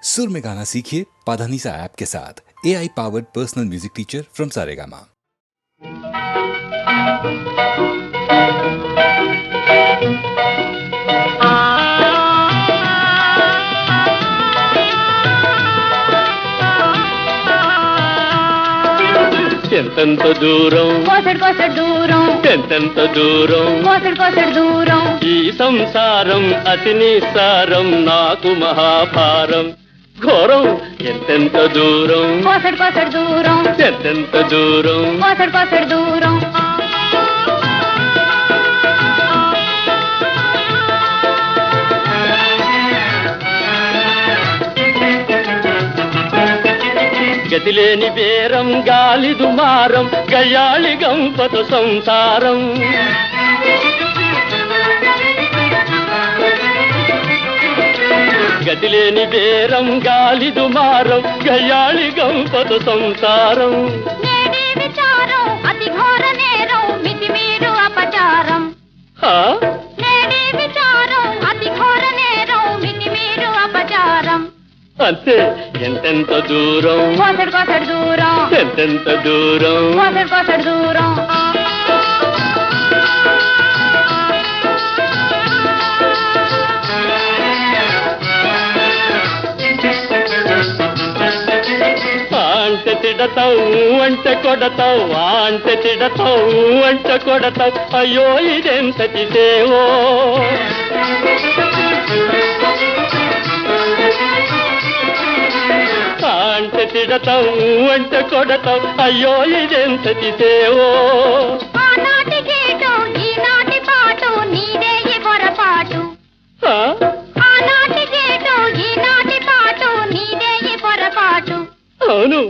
सुर में गाना सीखिए पाधानीसा ऐप के साथ। AI powered personal music teacher from Saregama. ఎంతెంత దూరం కోసడు దూరం ఎంతెంత దూరం కోసడు దూరం ఈ సంసారం అతి నిస్సారం నాకు మహాభారం ఘోరం ఎంతెంత దూరం కోసడు దూరం ఎంతెంత దూరం కోసడు దూరం గతిలేని బేరం గాలి దుమారం గయ్యాళి గంపత సంసారం గతిలేని బేరం గాలి దుమారం గయ్యాళి గంపత సంసారం నేడే విచారం అతి ఘోర నేరం మితిమీరు అపచారం హా? నేడే విచారం అతి ఘోర నేరం మితిమీరు అపచారం అంతే ఎంతెంత దూరం కోసడు దూరం ఎంతెంత దూరం కోసడు దూరం అంటే తిడతావు అంటే కొడతావు అంటే తిడతావు అంటే కొడతావు అయ్యో ఇదెంతటి సేవో అంటే తిడతావు అంటే కొడతావు అయ్యో ఇదెంతటి సేవో ఆనాటి గీటు ఈనాటి పాటు నీదే ఈ పొరపాటు హా? ఆనాటి గీటు ఈనాటి పాటు నీదే ఈ పొరపాటు అవును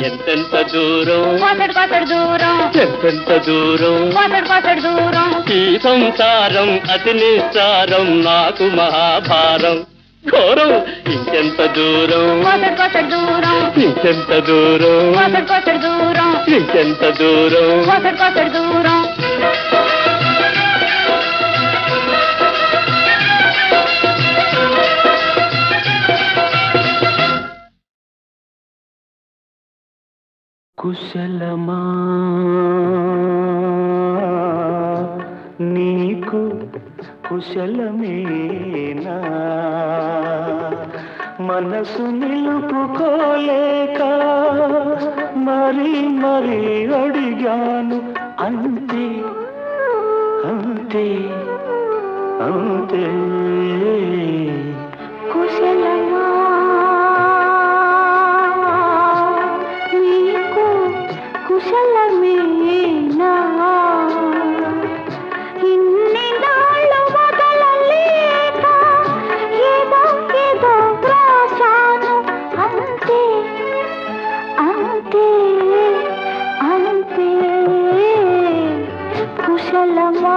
ఎంతెంత దూరం కోసడు దూరం ఎంతెంత దూరం కోసడు దూరం ఈ సంసారం అతి నిస్సారం నాకు మహాభారం ఘోరం ఇంకెంత దూరం కోసడు దూరం ఇంకెంత దూరం కోసడు దూరం ఇంకెంత దూరం కోసడు దూరం కుశలమా నీకు కుశలమేనా మనసు నిలుపుకోలేక మరి మరి అడిగాను అంతే అంతే అంతే కుశలమా నీకు కుశలమేనా ఇన్ని నాళ్ళు వదలలేక ఏదో ఏదో రాశాను అంతే అంతే అంతే కుశలమా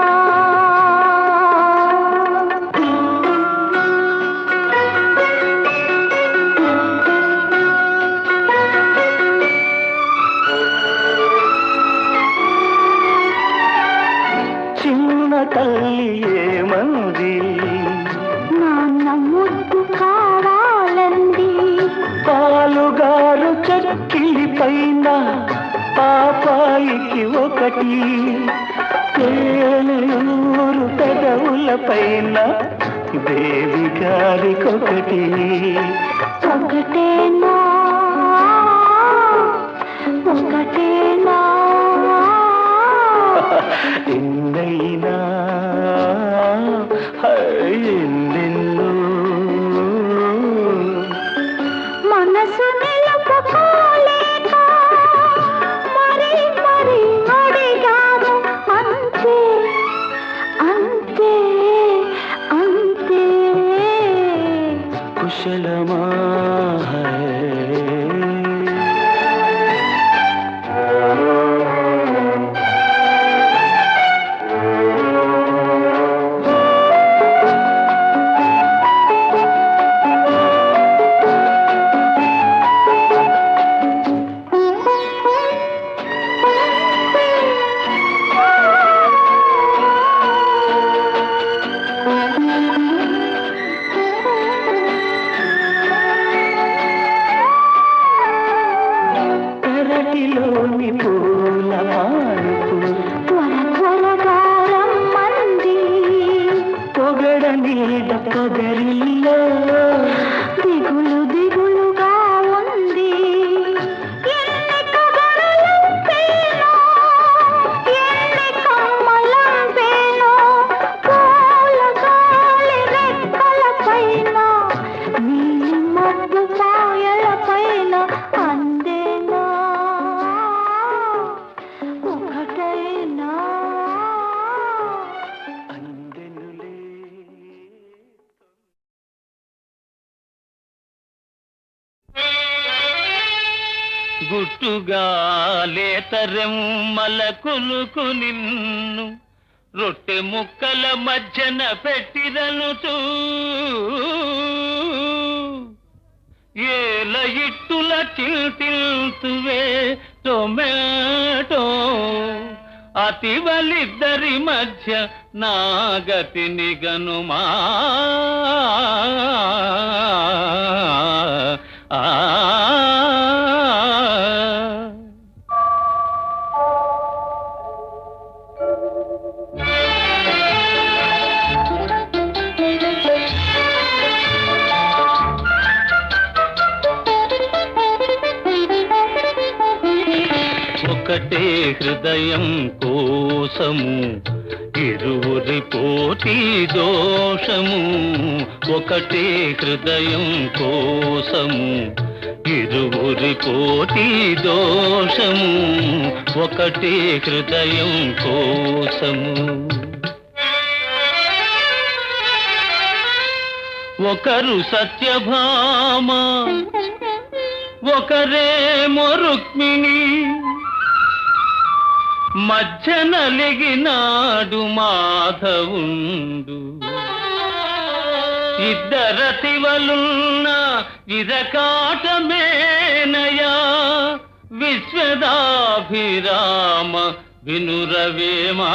చిన్న తల్లి ఏమంది నాన్న ముద్దు కావాలండి పాలుగారు చక్కిలి పైన పాపాయికి ఒకటి తేనెయూరు పెదవుల పైన దేవి గారికొకటి ఒకటేనా ఒకటేనా ఎన్నైనా ఎన్నెన్నో మనసు నిలుపుకోలేక మరి మరి అడిగాను అంతే అంతే అంతే కుశలమా పొగరిల్లో దిగులు దిగులుగా ఉంది ఎన్ని కబురులంపేనో ఎన్ని కమ్మలంపేనో పూల గాలి రెక్కల పైన నీలి మబ్బు పాయల పైన అందేనా ఒకటైనా అందెనులే. గుట్టుగా లేతరెమ్మల కులుకు నిన్ను రొట్టె ముక్కల మధ్యన పెట్టిరనుతూ ఏల ఇట్టుల చిల్తిల్తువే టొమాటో అతివలిద్దరి మధ్య నాగతిని గనుమా ఒకటే హృదయం కోసము ఇరువురి పోటీ దోషము ఒకటే హృదయం కోసము ఇరువురి పోటీ దోషము ఒకటే హృదయం కోసము ఒకరు సత్యభామ ఒకరేమో రుక్మిణి మధ్యన లిగినాడు మాధవుండు ఇద్దరతివలున్న ఇరకాటమేనయా విశ్వదాభిరామ వినురవేమా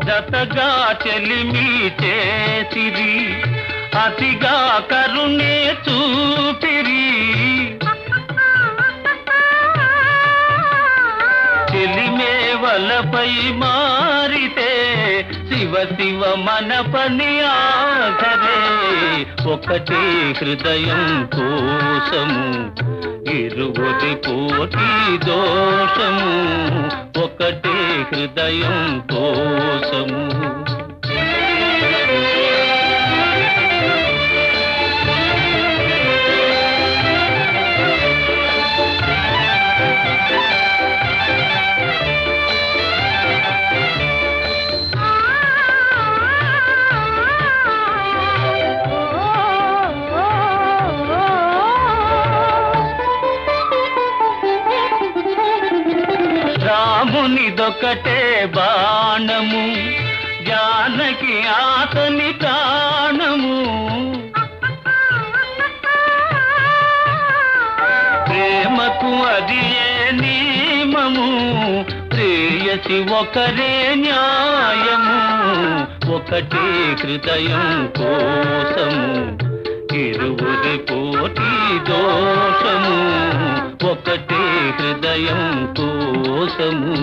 జతగా చెలిమి చేసిరి అతిగా కరుణే చూపిరి చెలిమే వలపై మారితే శివ శివ మన పని ఆఖరే ఒకటే హృదయం కోసము ఇరువురి పోటీ దోషము ఒకటే హృదయం కోసము రామునిదొకటే బాణము జానకి ఆతని ప్రాణము ప్రేమకు అది ఏ నియమము ప్రేయసి ఒకరే న్యాయము ఒకటే హృదయం కోసము ఇరువురి పోటీ దోషము ఒకటే హృదయం కోసము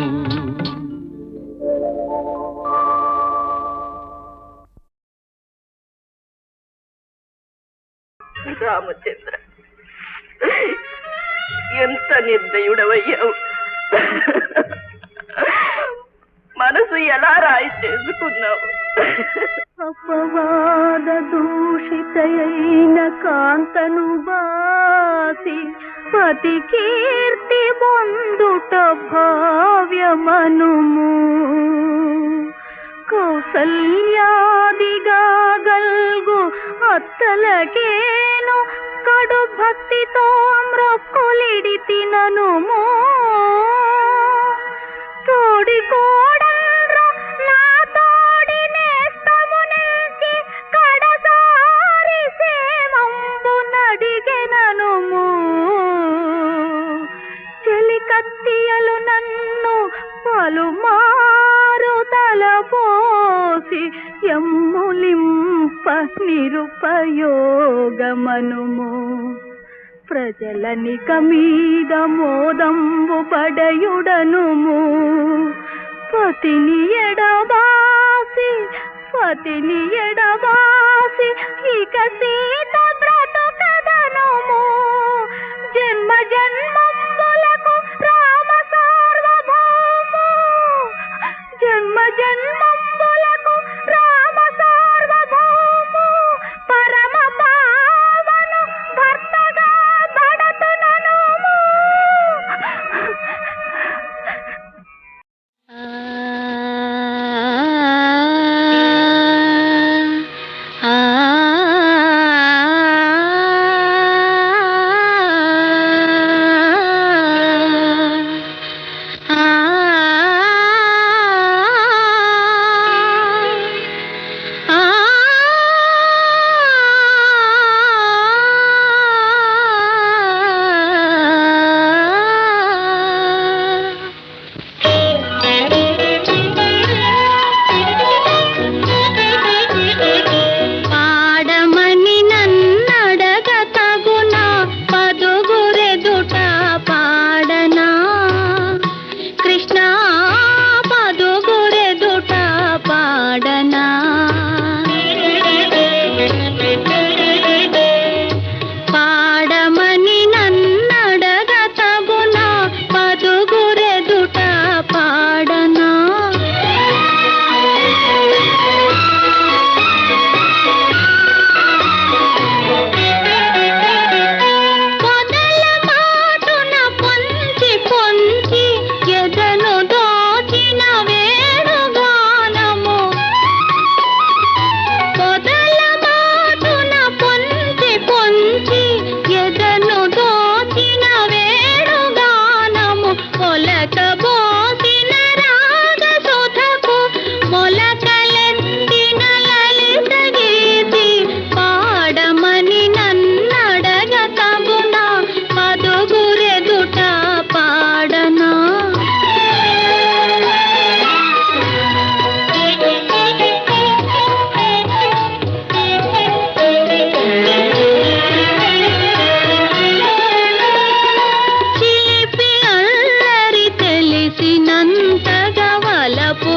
రామచంద్ర ఎంత నిర్దయుడవయ్యావు మనసు ఎలా రాయి చేసుకున్నావు అపవాద దూషితయైన కాంతను బాసి పతి కీర్తి పొందుట భావ్యమనుము కౌసల్యాదిగా గల్గు అత్తలకేను కడు భక్తితో మ్రొక్కులిడి తిననుము తోడి కోడల్రు నా తోడి నేస్తమునించి కడసారి సేమంబు నడిగెననుము పలుమారు తలపోసి ఎమ్ములింప నిరుపయోగమనుము ప్రజలనిక మీద మోదంబు పడయుడనుము పతిని ఎడబాసి ఇక సీత బ్రతుకదనుము జన్మ జన్మములకు రామ సార్వభౌము జన్మ జన్మములకు రామ సార్వభౌము పరమ పావను భర్తగా పడతుననుము చిలిపి అల్లరి తెలిసినంతగా వలపు